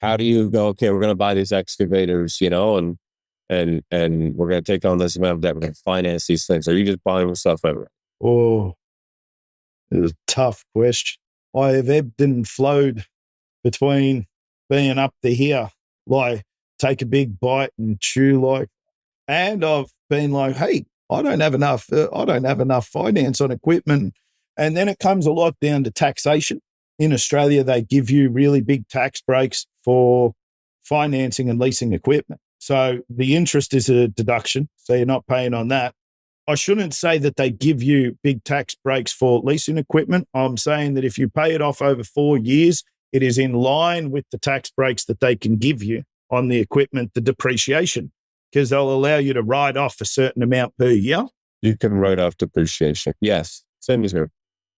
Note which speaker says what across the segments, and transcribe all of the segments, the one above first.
Speaker 1: how do you go, okay, we're going to buy these excavators, and we're going to take on this amount of debt. We're going to finance these things. Are you just buying stuff outright?
Speaker 2: Oh, it's a tough question. I have ebbed and flowed between being up to here, like take a big bite and chew like, and I've been like, hey, I don't have enough. I don't have enough finance on equipment. And then it comes a lot down to taxation. In Australia, they give you really big tax breaks for financing and leasing equipment. So the interest is a deduction. So you're not paying on that. I shouldn't say that they give you big tax breaks for leasing equipment. I'm saying that if you pay it off over 4 years, it is in line with the tax breaks that they can give you on the equipment, the depreciation, because they'll allow you to write off a certain amount per year.
Speaker 1: You can write off depreciation. Yes. Same as here.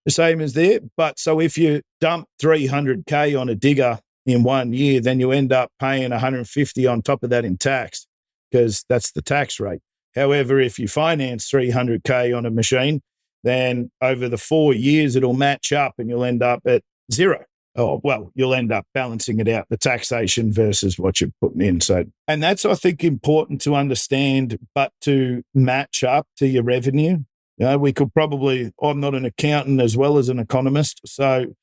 Speaker 2: The same as there. But so if you dump 300K on a digger in 1 year, then you end up paying 150 on top of that in tax, because that's the tax rate. However, if you finance 300K on a machine, then over the 4 years, it'll match up and you'll end up at zero. Oh, well, you'll end up balancing it out, the taxation versus what you're putting in. So, and that's, I think, important to understand, but to match up to your revenue. We could probably, I'm not an accountant as well as an economist. So,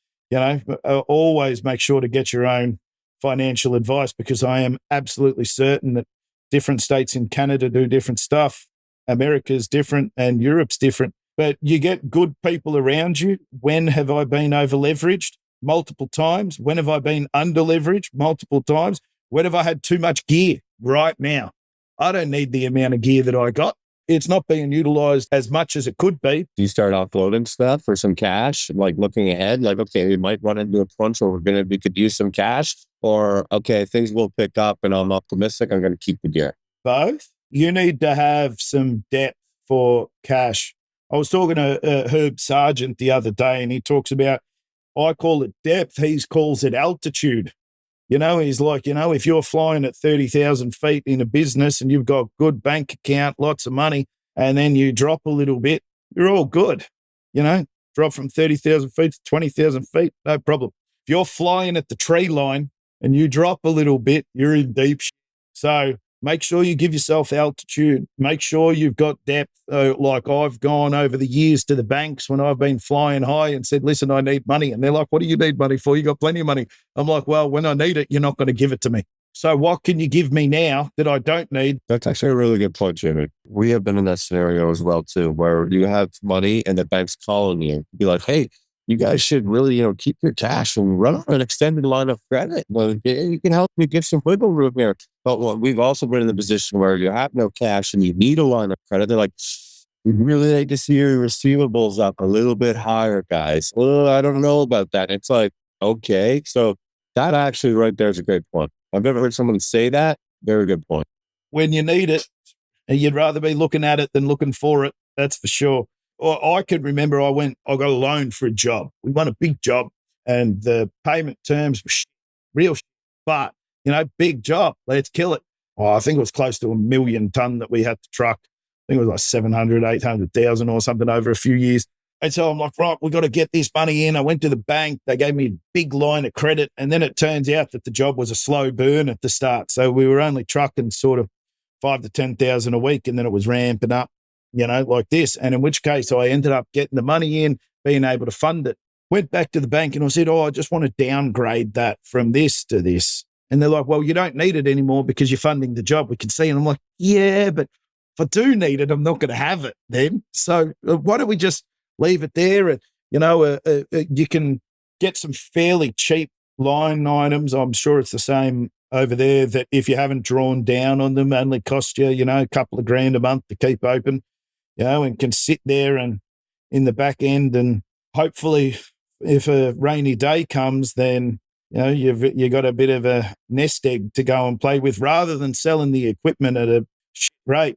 Speaker 2: always make sure to get your own financial advice, because I am absolutely certain that different states in Canada do different stuff. America's different and Europe's different. But you get good people around you. When have I been over leveraged? Multiple times. When have I been under leveraged? Multiple times. When have I had too much gear? Right now, I don't need the amount of gear that I got. It's not being utilized as much as it could be.
Speaker 1: Do you start offloading stuff for some cash, like looking ahead, like, okay, we might run into a crunch where we could use some cash, or, okay, things will pick up and I'm optimistic, I'm going to keep the gear?
Speaker 2: Both. You need to have some depth for cash. I was talking to Herb Sargent the other day, and he talks about, I call it depth, he calls it altitude. He's like, if you're flying at 30,000 feet in a business and you've got good bank account, lots of money, and then you drop a little bit, you're all good. Drop from 30,000 feet to 20,000 feet, no problem. If you're flying at the tree line and you drop a little bit, you're in deep shit. So make sure you give yourself altitude. Make sure you've got depth. Like I've gone over the years to the banks when I've been flying high and said, listen, I need money. And they're like, what do you need money for? You got plenty of money. I'm like, well, when I need it, you're not going to give it to me. So what can you give me now that I don't need?
Speaker 1: That's actually a really good point, Jimmy. We have been in that scenario as well, too, where you have money and the bank's calling you. Be like, hey, you guys should really, keep your cash and run on an extended line of credit. Well, you can help me give some wiggle room here. But we've also been in the position where you have no cash and you need a line of credit. They're like, we really need to see your receivables up a little bit higher, guys. Well, I don't know about that. It's like, okay. So that actually right there is a great point. I've never heard someone say that. Very good point.
Speaker 2: When you need it, you'd rather be looking at it than looking for it. That's for sure. I could remember I got a loan for a job. We won a big job and the payment terms were real but, big job. Let's kill it. I think it was close to 1 million ton that we had to truck. I think it was like 700, 800,000 or something over a few years. And so I'm like, right, we got to get this money in. I went to the bank. They gave me a big line of credit. And then it turns out that the job was a slow burn at the start. So we were only trucking sort of 5,000 to 10,000 a week. And then it was ramping up, like this. And in which case I ended up getting the money in, being able to fund it. Went back to the bank and I said, I just want to downgrade that from this to this. And they're like, well, you don't need it anymore because you're funding the job. We can see. And I'm like, yeah, but if I do need it, I'm not going to have it then. So why don't we just leave it there? And, you can get some fairly cheap line items. I'm sure it's the same over there, that if you haven't drawn down on them, only cost you, a couple of grand a month to keep open, and can sit there and in the back end. And hopefully if a rainy day comes, then, you've got a bit of a nest egg to go and play with rather than selling the equipment at a shit rate.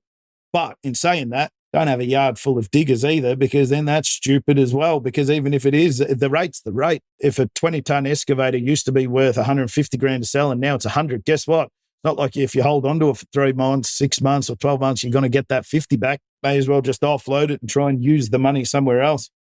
Speaker 2: But in saying that, don't have a yard full of diggers either, because then that's stupid as well. Because even if it is, the rate's the rate. If a 20-ton excavator used to be worth 150 grand to sell and now it's 100, guess what? Not like if you hold on to it for 3 months, 6 months or 12 months, you're going to get that 50 back. May as well just offload it and try and use the money somewhere else.